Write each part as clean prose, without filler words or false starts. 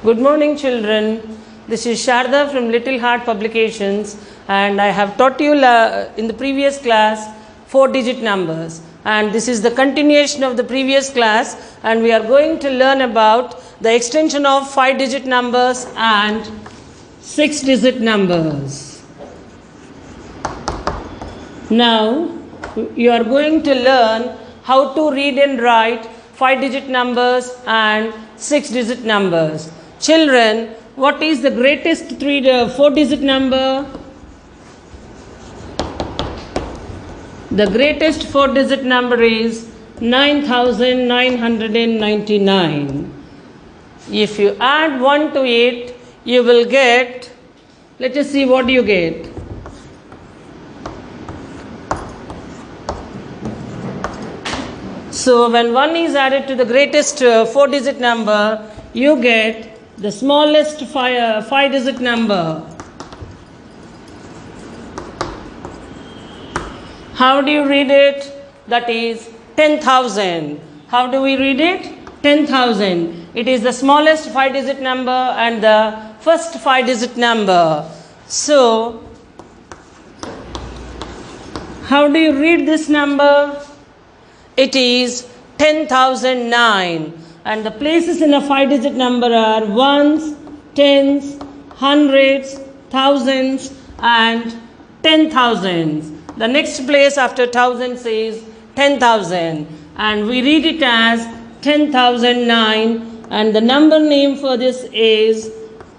Good morning, children. This is Sharda from Little Heart Publications, and I have taught you in the previous class 4-digit numbers. And this is the continuation of the previous class, and we are going to learn about the extension of 5-digit numbers and 6-digit numbers. Now, you are going to learn how to read and write 5-digit numbers and 6-digit numbers. Children, what is the greatest 4-digit number? The greatest 4-digit number is 9,999. If you add 1 to it, you will get, let us see what you get. So when 1 is added to the greatest 4-digit number, you get the smallest 5-digit number. How do you read it? That is 10,000. How do we read it? 10,000. It is the smallest 5-digit number and the first 5-digit number. So, how do you read this number? It is 10,009. And the places in a 5-digit number are ones, tens, hundreds, thousands, and 10,000s. The next place after thousands is 10,000. And we read it as 10,009. And the number name for this is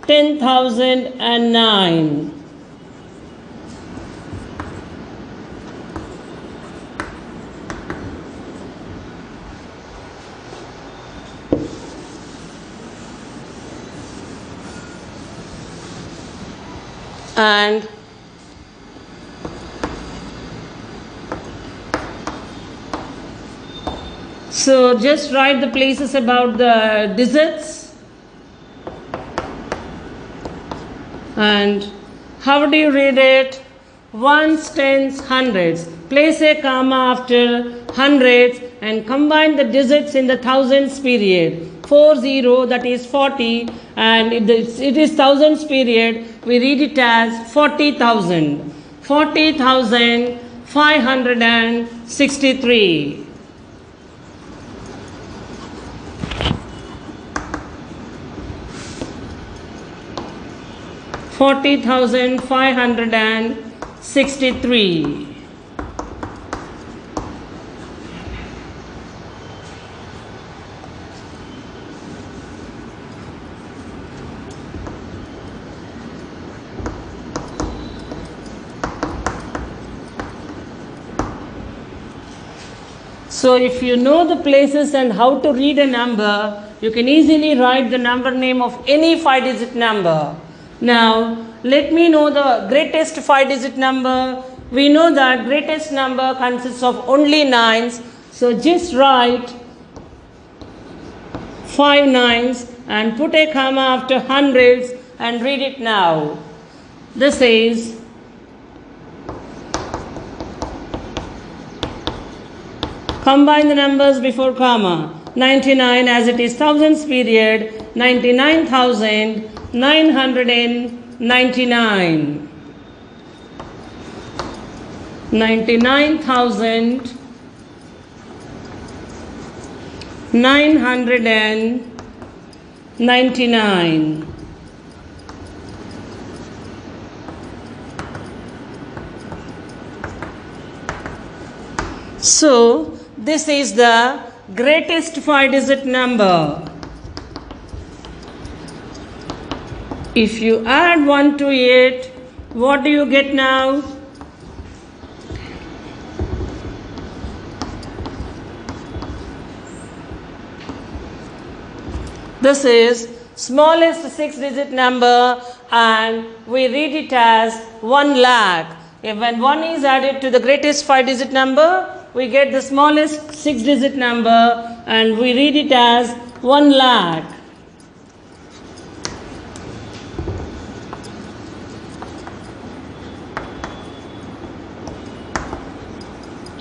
10,009. And so just write the places about the digits. And how do you read it? Ones, tens, hundreds. Place a comma after hundreds and combine the digits in the thousands period. 40, that is 40, and it is thousands period, we read it as 40,000. 40,563. $40,563. So if you know the places and how to read a number, you can easily write the number name of any 5-digit number. Now, let me know the greatest 5-digit number. We know that greatest number consists of only nines. So just write 5 nines and put a comma after hundreds and read it now. This is combine the numbers before comma. 99 as it is thousands period. 99,999. 99,999. So, this is the greatest 5-digit number. If you add 1 to it, what do you get now? This is smallest 6-digit number and we read it as 1 lakh. If when 1 is added to the greatest 5-digit number, we get the smallest 6-digit number and we read it as 1 lakh.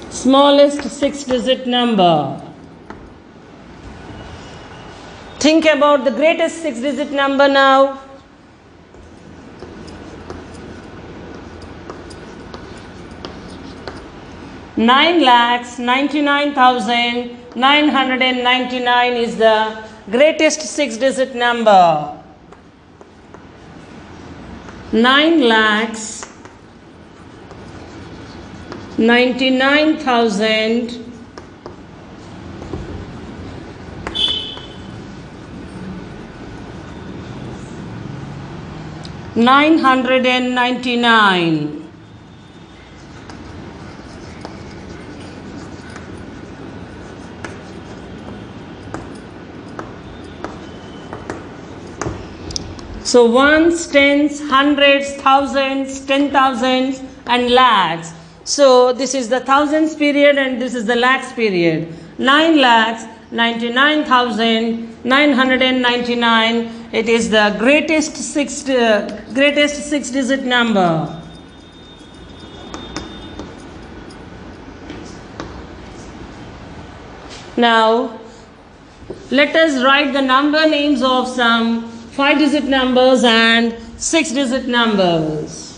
Smallest 6-digit number. Think about the greatest 6-digit number now. $9,99,999 is the greatest 6-digit number. 9,99,999. So ones, tens, hundreds, thousands, 10,000s and lakhs. So this is the thousands period and this is the lakhs period. 9,99,999. It is the greatest six-digit number. Now let us write the number names of some 5-digit numbers and 6-digit numbers.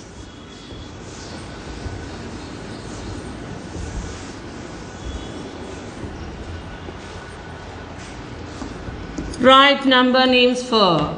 Write number names for.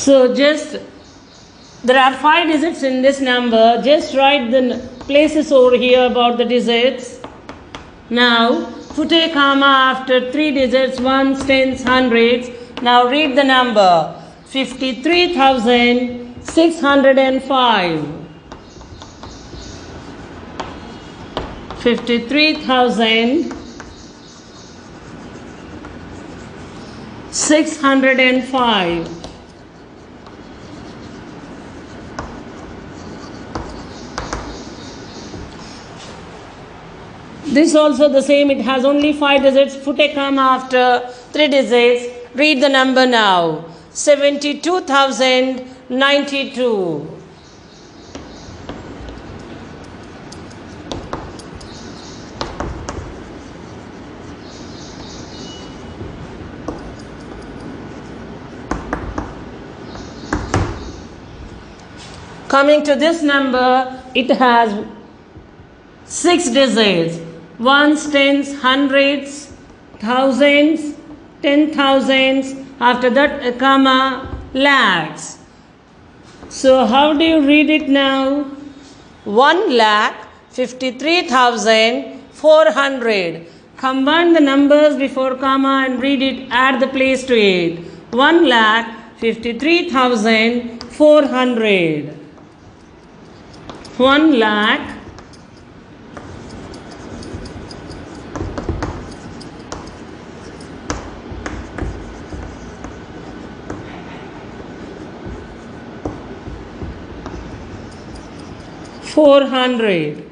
So there are 5 digits in this number. Just write the places over here about the digits. Now put a comma after 3 digits, ones, tens, hundreds. Now read the number 53,605. 53,605. This also the same, it has only 5 digits. Put a comma after 3 digits. Read the number now. 72,092. Coming to this number, it has 6 digits. Ones, tens, hundreds, thousands, 10,000s. After that, a comma, lakhs. So how do you read it now? 1,53,400. Combine the numbers before comma and read it. Add the place to it. 1,53,400. 1 lakh 400.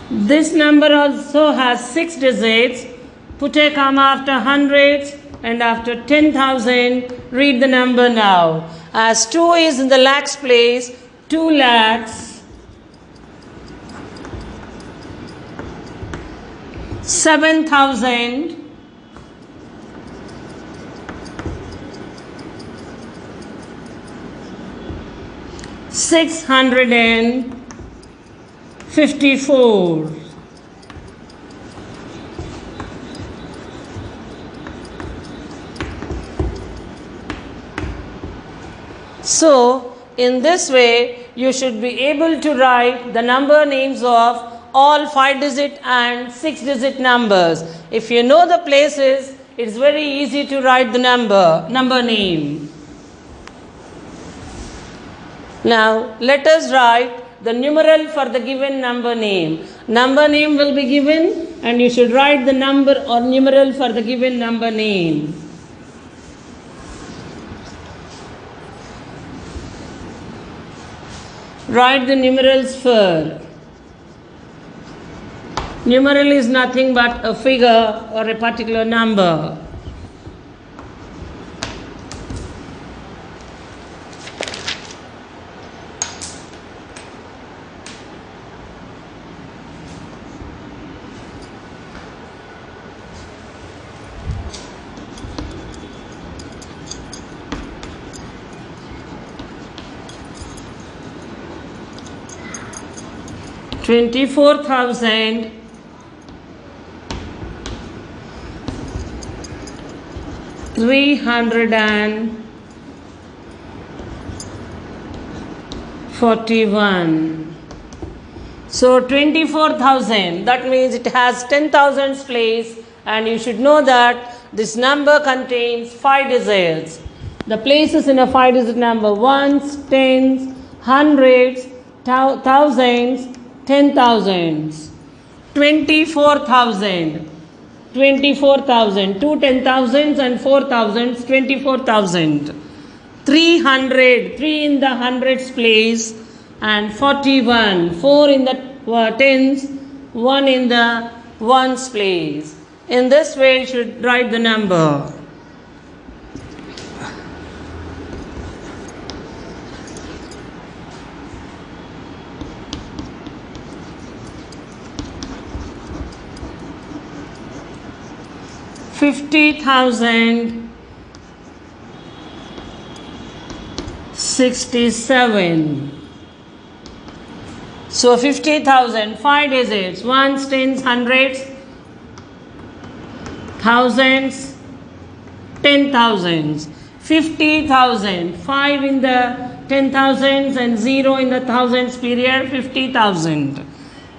This number also has 6 digits. Put a comma after hundreds and after 10,000. Read the number now. As 2 is in the lakhs place, 2 lakhs 7,000 654. So in this way you should be able to write the number names of all 5-digit and 6-digit numbers. If you know the places, it's very easy to write the number name. Now let us write the numeral for the given number name. Number name will be given and you should write the number or numeral for the given number name. Write the numerals for. Numeral is nothing but a figure or a particular number. $24,000 $341. So 24,000, that means it has 10,000's place, and you should know that this number contains 5 digits. The places in a 5-digit number: ones, tens, hundreds, thousands, 10,000s. 24,000. 24,000. 2 10,000s and 4,000s. 24,000. 300. 3 in the hundreds place. And 41. 4 in the tens. 1 in the ones place. In this way you should write the number. $50,067. So 50,000, 5 digits: ones, tens, hundreds, thousands, 10,000s. 50,000, 5 in the 10,000s and 0 in the thousands period. 50,000.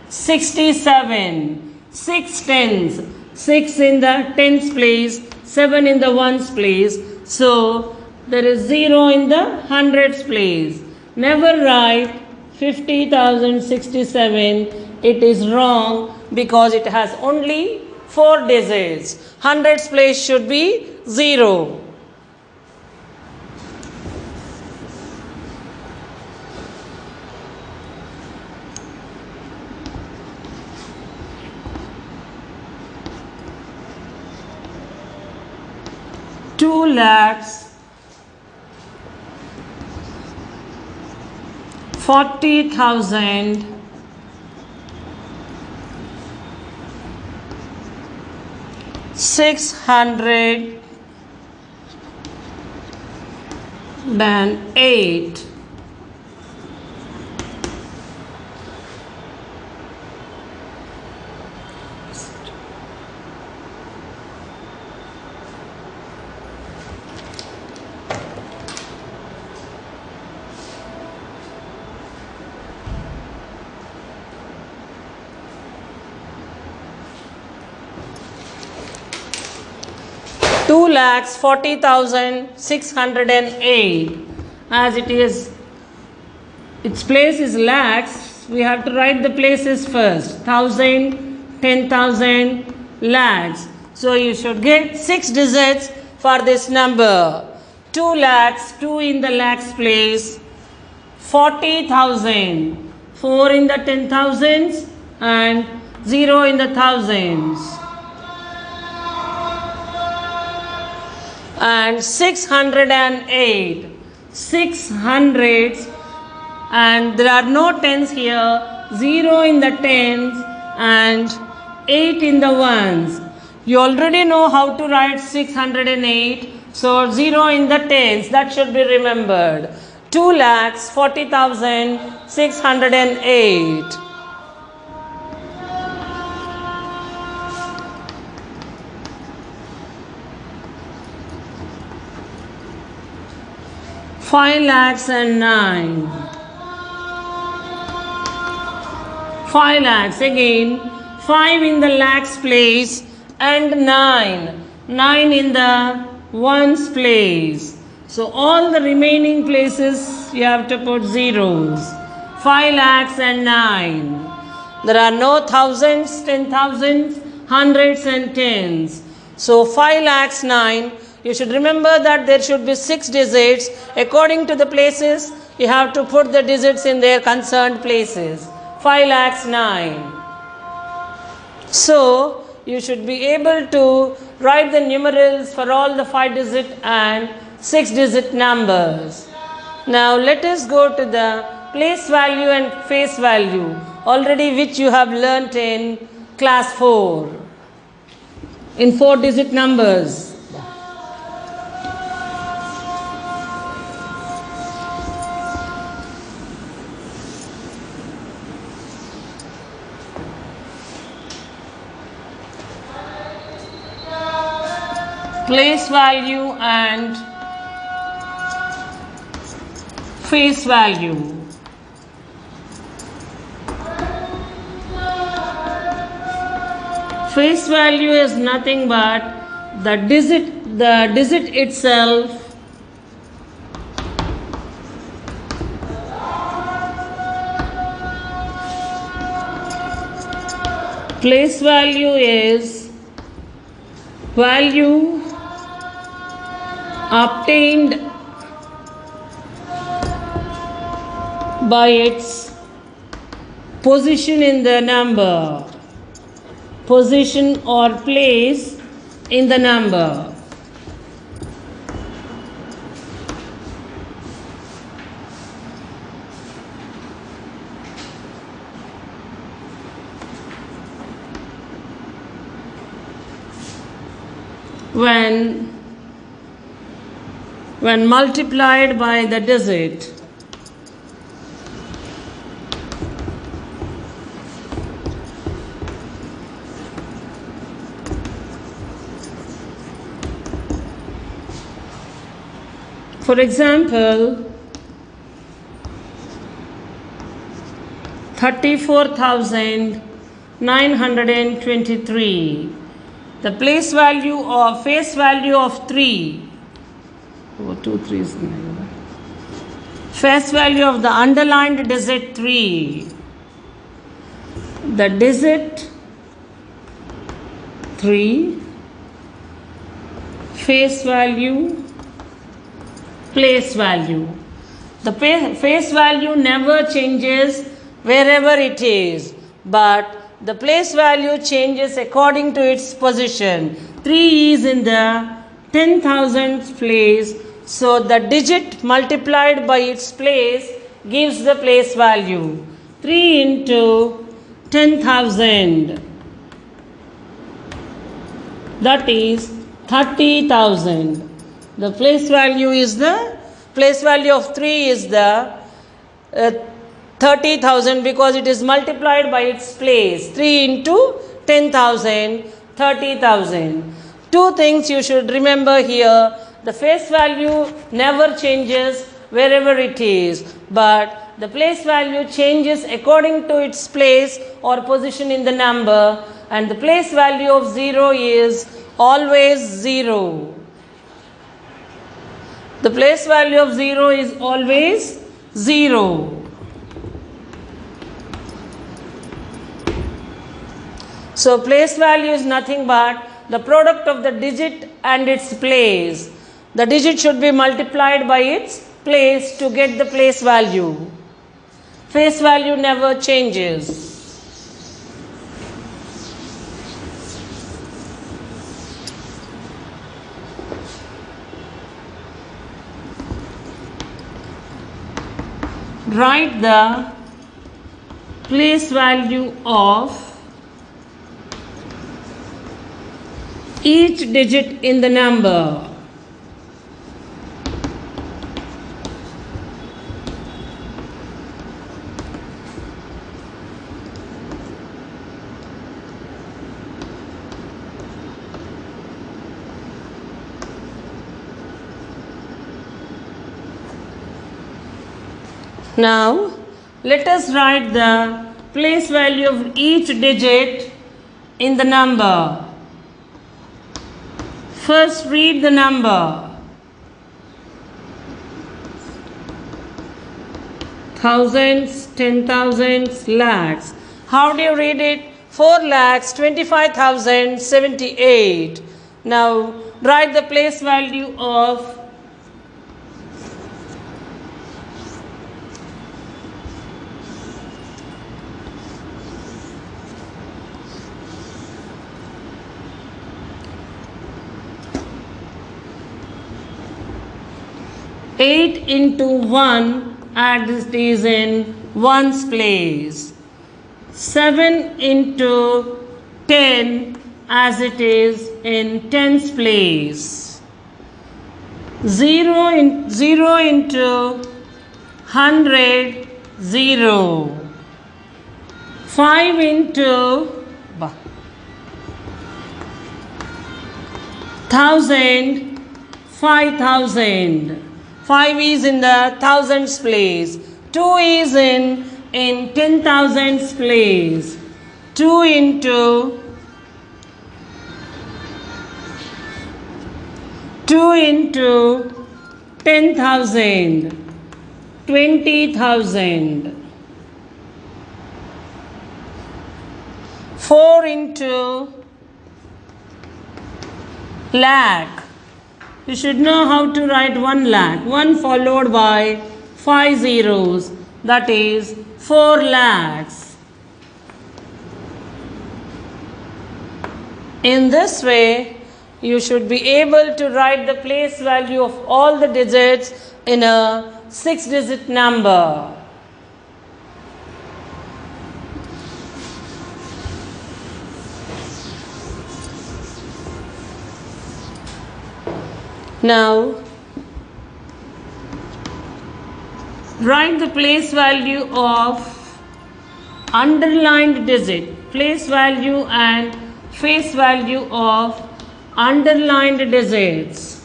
67, 6 tens. 6 in the tens place, 7 in the ones place. So there is 0 in the hundreds place. Never write 50,067. It is wrong because it has only 4 digits. Hundreds place should be 0. $2,40,000 $608. $2,40,608. As it is, its place is lakhs, we have to write the places first. 1,000, 10,000, lakhs. So you should get 6 digits for this number. 2 lakhs, 2 in the lakhs place. 40,000, 4 in the 10,000s and 0 in the thousands. And 608, 600s, and there are no tens here. 0 in the tens and 8 in the ones. You already know how to write 608. So 0 in the tens, that should be remembered. 2,40,608. 5 lakhs and 9. 5 lakhs again, 5 in the lakhs place and 9. 9 in the ones place. So all the remaining places you have to put zeros. 5 lakhs and 9. There are no thousands, 10,000s, hundreds and tens. So 5 lakhs 9. You should remember that there should be 6 digits. According to the places, you have to put the digits in their concerned places. 5 lakhs 9. So you should be able to write the numerals for all the 5-digit and 6-digit numbers. Now let us go to the place value and face value, already which you have learnt in class 4 in 4-digit numbers. Place value and face value. Face value is nothing but the digit itself place value is value obtained by its position in the number, position or place in the number. When multiplied by the digit, for example, 34,923. The place value or face value of 3. Oh, 2 3s. Face value of the underlined digit 3. The digit 3. Face value. Place value. The face value never changes wherever it is, but the place value changes according to its position. 3 is in the 10,000th place, so the digit multiplied by its place gives the place value. 3 into 10,000, that is 30,000. The place value of 3 is the 30,000 because it is multiplied by its place. 3 into 10,000, 30,000. Two things you should remember here. The face value never changes wherever it is, but the place value changes according to its place or position in the number, and the place value of 0 is always 0. The place value of 0 is always 0. So place value is nothing but the product of the digit and its place. The digit should be multiplied by its place to get the place value. Face value never changes. Write the place value of each digit in the number. Now, let us write the place value of each digit in the number. First, read the number. Thousands, 10,000s, lakhs. How do you read it? 4,25,078. Now, write the place value of 8 into 1 as it is in ones place. 7 into 10 as it is in tens place. 0 into 100, 0. 5 into 1000, 5,000. 5 is in the thousands place. 2 is in 10,000s place. 2 into 10,000, 20,000. 4 into lakh. You should know how to write 1 lakh. 1 followed by 5 zeros. That is 4 lakhs. In this way, you should be able to write the place value of all the digits in a 6-digit number. Now, write the place value of underlined digit, place value and face value of underlined digits.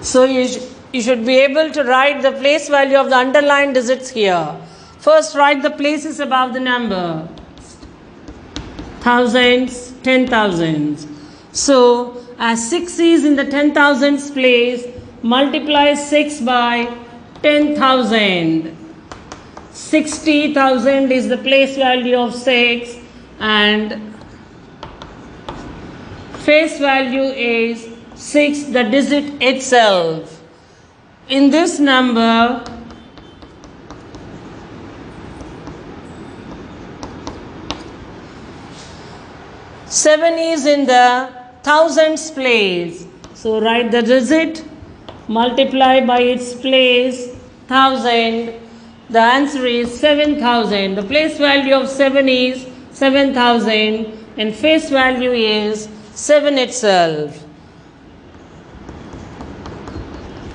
So you should be able to write the place value of the underlined digits here. First, write the places above the number. Thousands, 10,000s. So, as 6 is in the 10,000s place, multiply 6 by 10,000. 60,000 is the place value of 6 and face value is 6, the digit itself. In this number, seven is in the thousands place. So write the digit, multiply by its place, 1000. The answer is 7,000. The place value of 7 is 7,000 and face value is 7 itself.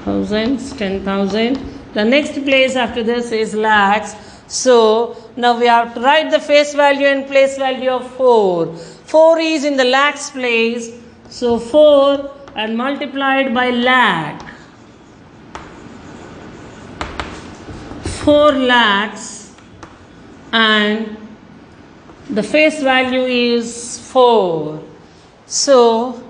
Thousands, 10,000. The next place after this is lakhs. So now we have to write the face value and place value of 4. 4 is in the lakhs place. So 4 and multiplied by lakh. 4 lakhs and the face value is 4. So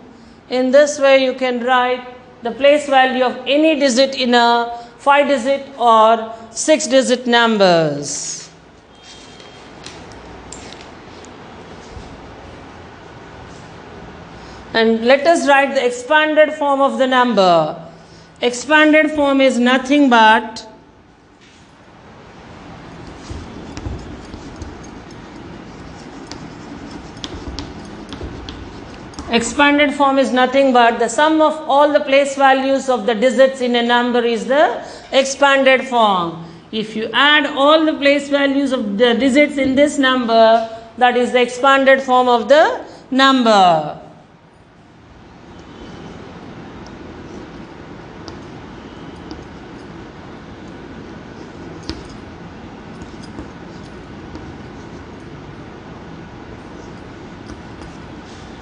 in this way you can write the place value of any digit in a 5-digit or 6-digit numbers. And let us write the expanded form of the number. Expanded form is nothing but Expanded form is nothing but the sum of all the place values of the digits in a number is the expanded form. If you add all the place values of the digits in this number, that is the expanded form of the number.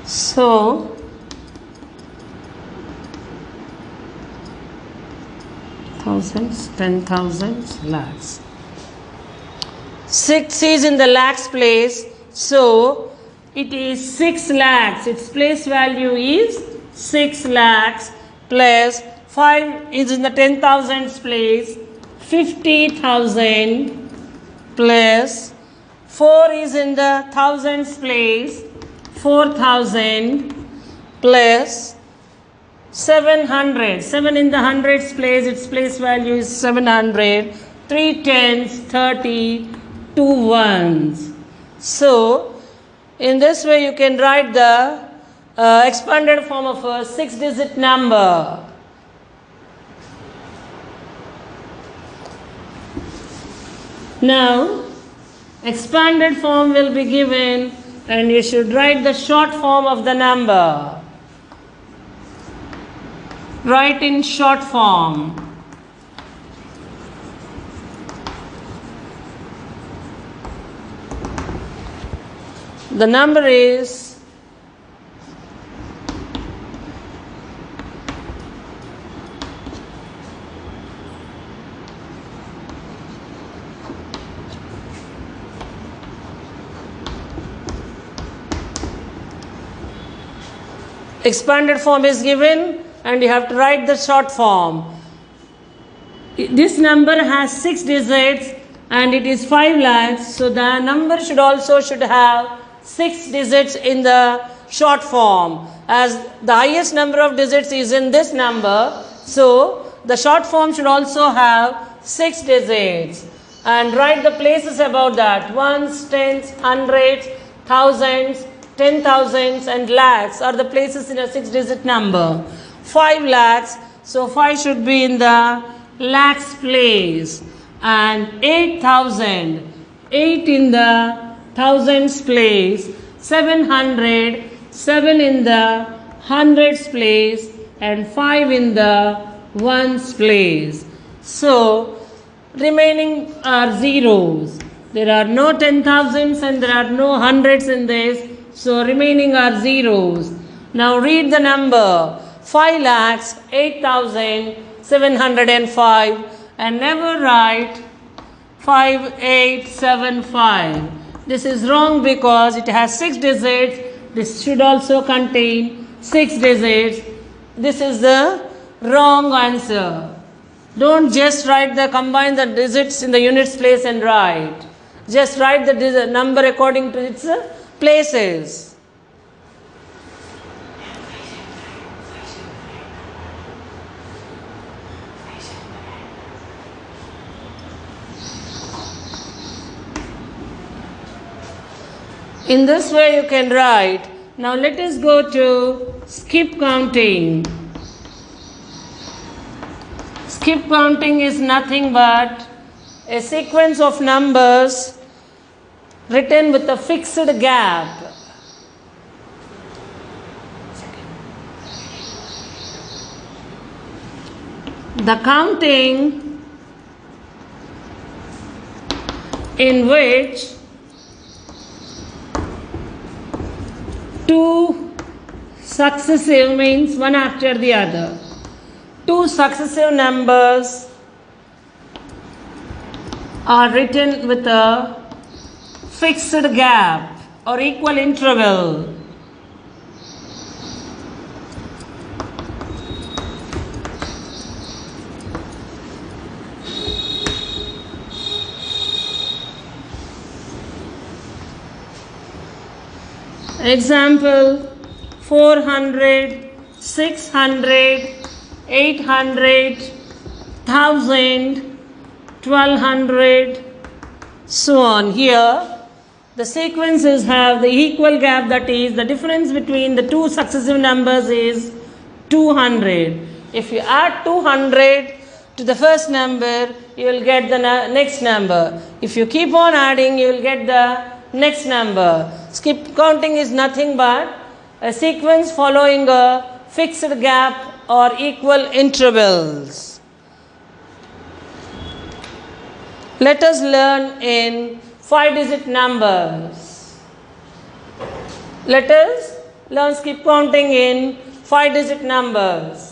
So, thousands, 10,000s, lakhs. 6 is in the lakhs place, so it is 6 lakhs. Its place value is 6 lakhs plus 5 is in the 10,000s place, 50,000 plus 4 is in the thousands place, 4,000 plus 700. 7 in the hundreds place, its place value is 700. 3 tens, 30, 2 ones. So, in this way you can write the expanded form of a 6-digit number. Now, expanded form will be given and you should write the short form of the number. Write in short form. The number is expanded form is given and you have to write the short form. This number has 6 digits and it is 5 lakhs, so the number should have 6 digits in the short form. As the highest number of digits is in this number, so the short form should also have 6 digits. And write the places about that. Ones, tens, hundreds, thousands, 10,000s and lakhs are the places in a 6-digit number. 5 lakhs, so 5 should be in the lakhs place. And 8,000, 8 in the thousands place. 700, 7 in the hundreds place. And 5 in the ones place. So, remaining are zeros. There are no 10,000s and there are no hundreds in this. So, remaining are zeros. Now, read the number 5 lakhs 8,705 and never write 5875. This is wrong because it has 6 digits. This should also contain 6 digits. This is the wrong answer. Don't just combine the digits in the units place and write. Just write the number according to its places. In this way you can write. Now let us go to skip counting. Skip counting is nothing but a sequence of numbers written with a fixed gap. The counting in which two successive means one after the other. Two successive numbers are written with a fixed gap or equal interval. Example 400, 600, 800, 1000, 1200, so on. Here the sequences have the equal gap, that is the difference between the two successive numbers is 200. If you add 200 to the first number, you will get the next number. If you keep on adding, you will get the next number. Skip counting is nothing but a sequence following a fixed gap or equal intervals. Let us learn in 5-digit numbers. Let us learn skip counting in 5-digit numbers.